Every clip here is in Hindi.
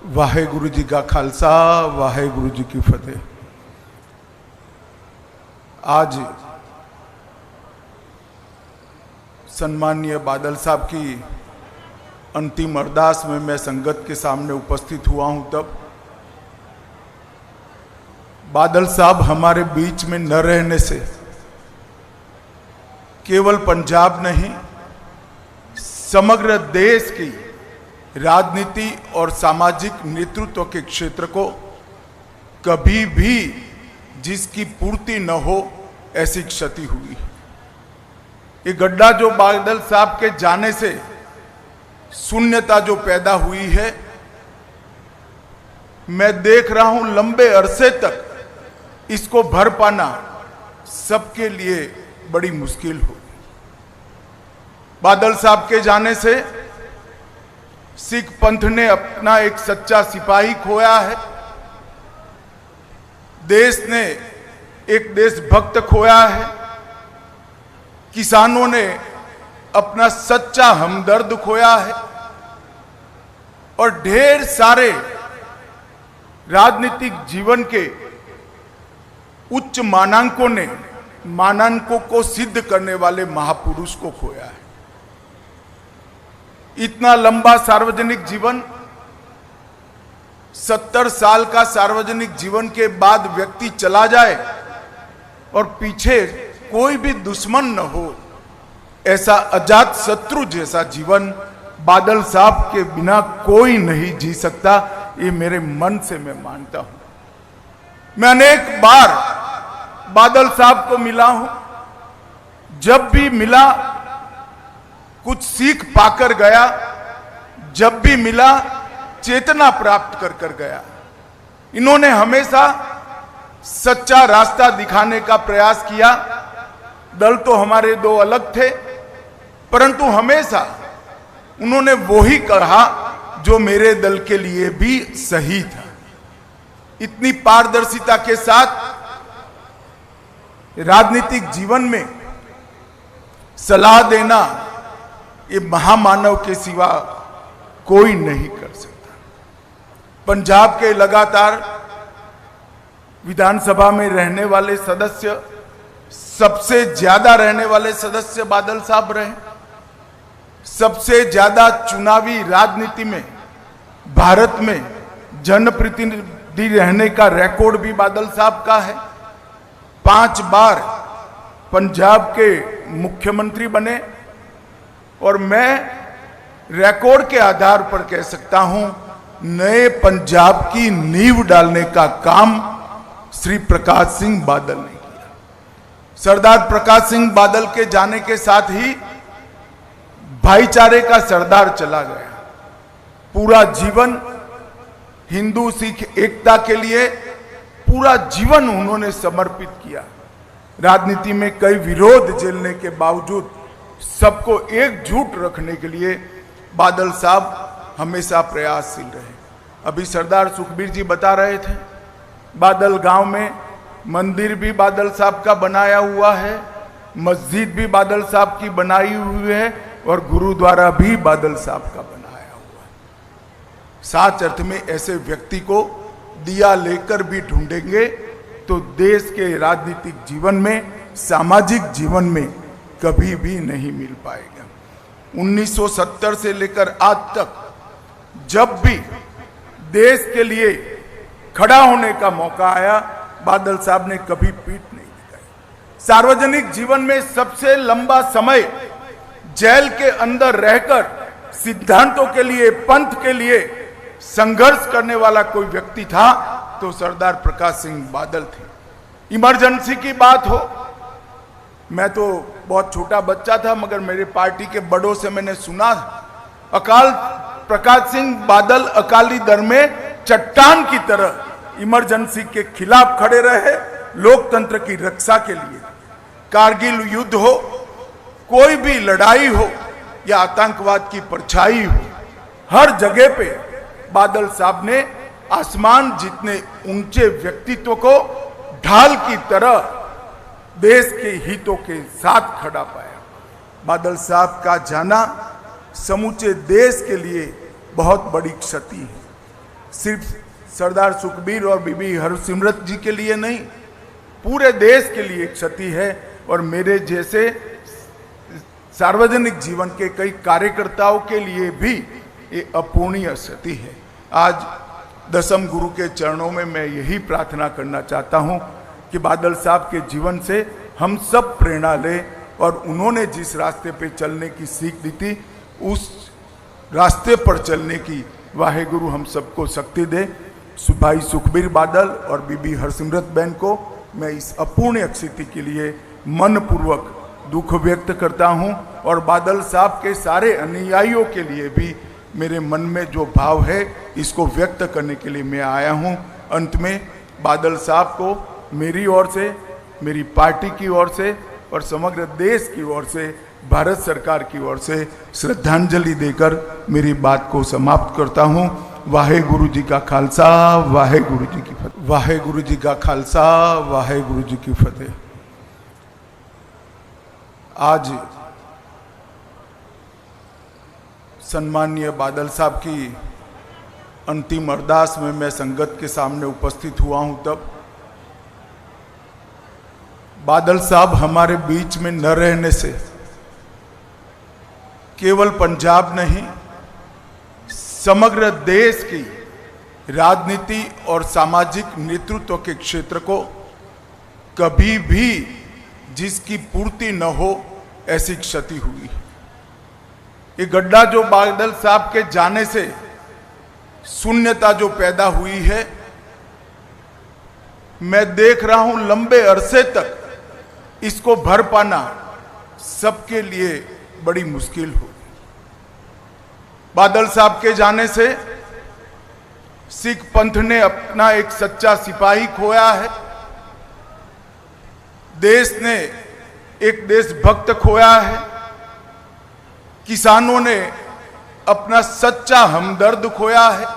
वाहेगुरु जी का खालसा, वाहेगुरु जी की फतेह। आज सम्माननीय बादल साहब की अंतिम अरदास में मैं संगत के सामने उपस्थित हुआ हूं, तब बादल साहब हमारे बीच में न रहने से केवल पंजाब नहीं, समग्र देश की राजनीति और सामाजिक नेतृत्व के क्षेत्र को कभी भी जिसकी पूर्ति न हो ऐसी क्षति हुई। ये गड्ढा जो बादल साहब के जाने से शून्यता जो पैदा हुई है, मैं देख रहा हूं लंबे अरसे तक इसको भर पाना सबके लिए बड़ी मुश्किल होगी। बादल साहब के जाने से सिख पंथ ने अपना एक सच्चा सिपाही खोया है, देश ने एक देशभक्त खोया है, किसानों ने अपना सच्चा हमदर्द खोया है और ढेर सारे राजनीतिक जीवन के उच्च मानांकों को सिद्ध करने वाले महापुरुष को खोया है। इतना लंबा सार्वजनिक जीवन, 70 साल का सार्वजनिक जीवन के बाद व्यक्ति चला जाए और पीछे कोई भी दुश्मन न हो, ऐसा अजात शत्रु जैसा जीवन बादल साहब के बिना कोई नहीं जी सकता। ये मेरे मन से मैं मानता हूं। मैं अनेक बार बादल साहब को मिला हूं, जब भी मिला कुछ सीख पाकर गया, जब भी मिला चेतना प्राप्त कर गया। इन्होंने हमेशा सच्चा रास्ता दिखाने का प्रयास किया। दल तो हमारे दो अलग थे, परंतु हमेशा उन्होंने वो ही कहा जो मेरे दल के लिए भी सही था। इतनी पारदर्शिता के साथ राजनीतिक जीवन में सलाह देना ये महामानव के सिवा कोई नहीं कर सकता। पंजाब के लगातार विधानसभा में रहने वाले सदस्य, सबसे ज्यादा रहने वाले सदस्य बादल साहब रहे। सबसे ज्यादा चुनावी राजनीति में भारत में जनप्रतिनिधि रहने का रिकॉर्ड भी बादल साहब का है। 5 बार पंजाब के मुख्यमंत्री बने और मैं रिकॉर्ड के आधार पर कह सकता हूं, नए पंजाब की नींव डालने का काम श्री प्रकाश सिंह बादल ने किया। सरदार प्रकाश सिंह बादल के जाने के साथ ही भाईचारे का सरदार चला गया। पूरा जीवन हिंदू सिख एकता के लिए पूरा जीवन उन्होंने समर्पित किया। राजनीति में कई विरोध झेलने के बावजूद सबको एकजुट रखने के लिए बादल साहब हमेशा प्रयासशील रहे। अभी सरदार सुखबीर जी बता रहे थे, बादल गांव में मंदिर भी बादल साहब का बनाया हुआ है, मस्जिद भी बादल साहब की बनाई हुई है और गुरुद्वारा भी बादल साहब का बनाया हुआ है। साच अर्थ में ऐसे व्यक्ति को दिया लेकर भी ढूंढेंगे तो देश के राजनीतिक जीवन में, सामाजिक जीवन में कभी भी नहीं मिल पाएगा। 1970 से लेकर आज तक जब भी देश के लिए खड़ा होने का मौका आया, बादल साहब ने कभी पीठ नहीं दिखाई। सार्वजनिक जीवन में सबसे लंबा समय जेल के अंदर रहकर सिद्धांतों के लिए, पंथ के लिए संघर्ष करने वाला कोई व्यक्ति था तो सरदार प्रकाश सिंह बादल थे। इमरजेंसी की बात हो, मैं तो बहुत छोटा बच्चा था, मगर मेरे पार्टी के बड़ों से मैंने सुना, अकाल प्रकाश सिंह बादल अकाली दल में चट्टान की तरह इमरजेंसी के खिलाफ खड़े रहे, लोकतंत्र की रक्षा के लिए। कारगिल युद्ध हो, कोई भी लड़ाई हो या आतंकवाद की परछाई हो, हर जगह पे बादल साहब ने आसमान जितने ऊंचे व्यक्तित्व को ढाल की तरह देश के हितों के साथ खड़ा पाया। बादल साहब का जाना समूचे देश के लिए बहुत बड़ी क्षति है। सिर्फ सरदार सुखबीर और बीबी हरसिमरत जी के लिए नहीं, पूरे देश के लिए क्षति है। और मेरे जैसे सार्वजनिक जीवन के कई कार्यकर्ताओं के लिए भी ये अपूर्णीय क्षति है। आज दशम गुरु के चरणों में मैं यही प्रार्थना करना चाहता हूं कि बादल साहब के जीवन से हम सब प्रेरणा लें और उन्होंने जिस रास्ते पे चलने की सीख दी थी उस रास्ते पर चलने की वाहेगुरु हम सबको शक्ति दे। भाई सुखबीर बादल और बीबी हरसिमरत बहन को मैं इस अपूर्णीय स्थिति के लिए मनपूर्वक दुख व्यक्त करता हूं और बादल साहब के सारे अनुयायियों के लिए भी मेरे मन में जो भाव है इसको व्यक्त करने के लिए मैं आया हूं। अंत में बादल साहब को मेरी ओर से, मेरी पार्टी की ओर से और समग्र देश की ओर से, भारत सरकार की ओर से श्रद्धांजलि देकर मेरी बात को समाप्त करता हूं। वाहेगुरु जी का खालसा, वाहेगुरु जी की फतेह। वाहेगुरु जी का खालसा, वाहेगुरु जी की फतेह। आज सम्माननीय बादल साहब की अंतिम अरदास में मैं संगत के सामने उपस्थित हुआ हूं, तब बादल साहब हमारे बीच में न रहने से केवल पंजाब नहीं, समग्र देश की राजनीति और सामाजिक नेतृत्व के क्षेत्र को कभी भी जिसकी पूर्ति न हो ऐसी क्षति हुई। ये गड्ढा जो बादल साहब के जाने से शून्यता जो पैदा हुई है, मैं देख रहा हूं लंबे अरसे तक इसको भर पाना सबके लिए बड़ी मुश्किल हो। बादल साहब के जाने से सिख पंथ ने अपना एक सच्चा सिपाही खोया है, देश ने एक देशभक्त खोया है, किसानों ने अपना सच्चा हमदर्द खोया है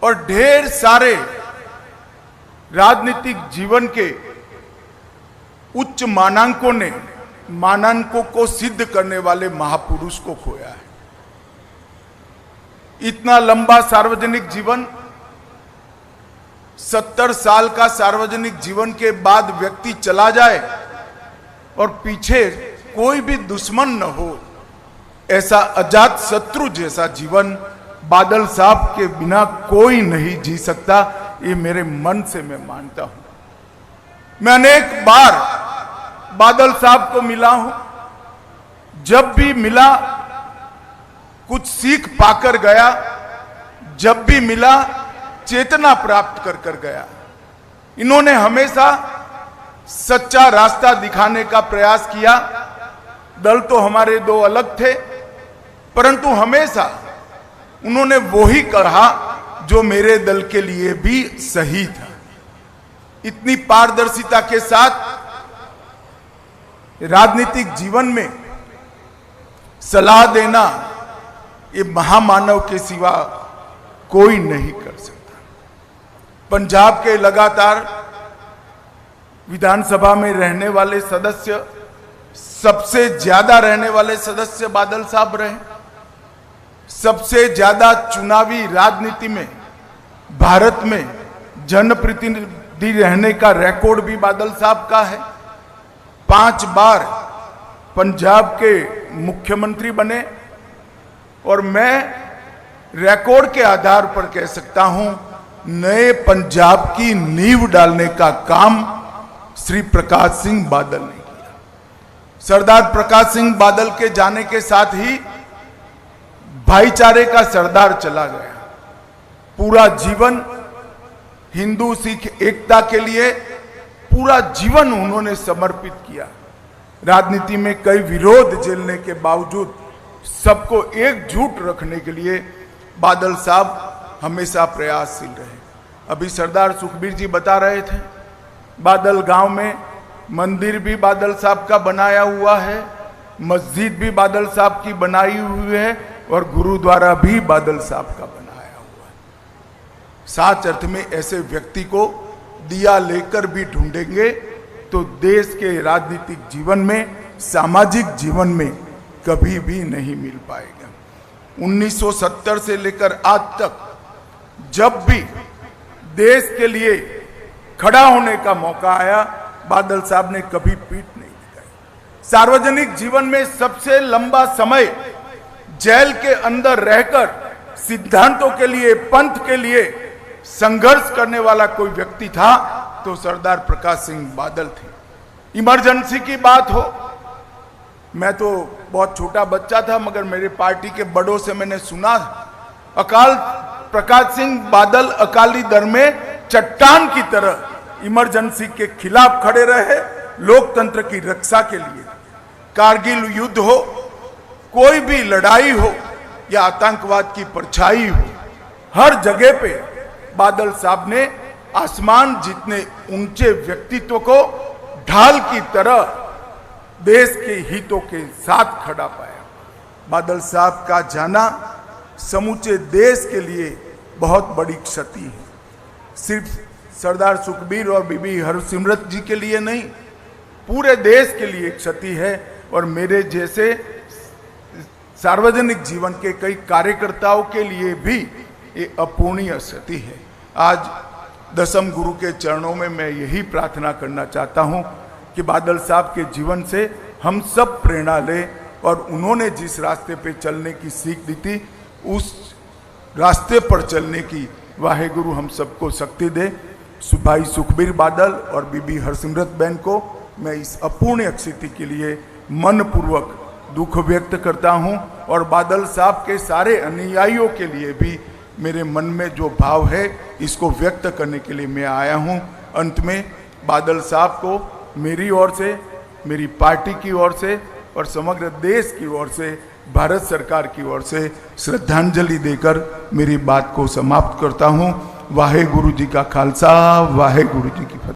और ढेर सारे राजनीतिक जीवन के उच्च मानांकों को सिद्ध करने वाले महापुरुष को खोया है। इतना लंबा सार्वजनिक जीवन, 70 साल का सार्वजनिक जीवन के बाद व्यक्ति चला जाए और पीछे कोई भी दुश्मन न हो, ऐसा अजात शत्रु जैसा जीवन बादल साहब के बिना कोई नहीं जी सकता। ये मेरे मन से मैं मानता हूं। मैं अनेक बार बादल साहब को मिला हूं, जब भी मिला कुछ सीख पाकर गया, जब भी मिला चेतना प्राप्त कर गया। इन्होंने हमेशा सच्चा रास्ता दिखाने का प्रयास किया। दल तो हमारे दो अलग थे, परंतु हमेशा उन्होंने वो ही कहा जो मेरे दल के लिए भी सही था। इतनी पारदर्शिता के साथ राजनीतिक जीवन में सलाह देना ये महामानव के सिवा कोई नहीं कर सकता। पंजाब के लगातार विधानसभा में रहने वाले सदस्य, सबसे ज्यादा रहने वाले सदस्य बादल साहब रहे। सबसे ज्यादा चुनावी राजनीति में भारत में जनप्रतिनिधि रहने का रिकॉर्ड भी बादल साहब का है। 5 बार पंजाब के मुख्यमंत्री बने और मैं रिकॉर्ड के आधार पर कह सकता हूं, नए पंजाब की नींव डालने का काम श्री प्रकाश सिंह बादल ने किया। सरदार प्रकाश सिंह बादल के जाने के साथ ही भाईचारे का सरदार चला गया। पूरा जीवन हिंदू सिख एकता के लिए पूरा जीवन उन्होंने समर्पित किया। राजनीति में कई विरोध झेलने के बावजूद सबको एकजुट रखने के लिए बादल साहब हमेशा प्रयासशील रहे। अभी सरदार सुखबीर जी बता रहे थे, बादल गांव में मंदिर भी बादल साहब का बनाया हुआ है, मस्जिद भी बादल साहब की बनाई हुई है और गुरुद्वारा भी बादल साहब का बनाया हुआ है। साच अर्थ में ऐसे व्यक्ति को दिया लेकर भी ढूंढेंगे तो देश के राजनीतिक जीवन में, सामाजिक जीवन में कभी भी नहीं मिल पाएगा। 1970 से लेकर आज तक जब भी देश के लिए खड़ा होने का मौका आया, बादल साहब ने कभी पीठ नहीं दिखाई। सार्वजनिक जीवन में सबसे लंबा समय जेल के अंदर रहकर सिद्धांतों के लिए, पंथ के लिए संघर्ष करने वाला कोई व्यक्ति था तो सरदार प्रकाश सिंह बादल थे। इमरजेंसी की बात हो, मैं तो बहुत छोटा बच्चा था, मगर मेरे पार्टी के बड़ों से मैंने सुना, अकाल प्रकाश सिंह बादल अकाली दल में चट्टान की तरह इमरजेंसी के खिलाफ खड़े रहे, लोकतंत्र की रक्षा के लिए। कारगिल युद्ध हो, कोई भी लड़ाई हो या आतंकवाद की परछाई हो, हर जगह पे बादल साहब ने आसमान जितने ऊंचे व्यक्तित्व को ढाल की तरह देश के हितों के साथ खड़ा पाया। बादल साहब का जाना समूचे देश के लिए बहुत बड़ी क्षति है। सिर्फ सरदार सुखबीर और बीबी हरसिमरत जी के लिए नहीं, पूरे देश के लिए क्षति है। और मेरे जैसे सार्वजनिक जीवन के कई कार्यकर्ताओं के लिए भी ये अपूर्णीय क्षति है। आज दसम गुरु के चरणों में मैं यही प्रार्थना करना चाहता हूं कि बादल साहब के जीवन से हम सब प्रेरणा लें और उन्होंने जिस रास्ते पे चलने की सीख दी थी, उस रास्ते पर चलने की वाहेगुरु हम सबको शक्ति दे। भाई सुखबीर बादल और बीबी हरसिमरत बहन को मैं इस अपूर्णीय स्थिति के लिए मनपूर्वक दुख व्यक्त करता हूं और बादल साहब के सारे अनुयायियों के लिए भी मेरे मन में जो भाव है इसको व्यक्त करने के लिए मैं आया हूं। अंत में बादल साहब को मेरी ओर से, मेरी पार्टी की ओर से और समग्र देश की ओर से, भारत सरकार की ओर से श्रद्धांजलि देकर मेरी बात को समाप्त करता हूं। वाहे गुरु जी का खालसा, वाहे गुरु जी की फतेह।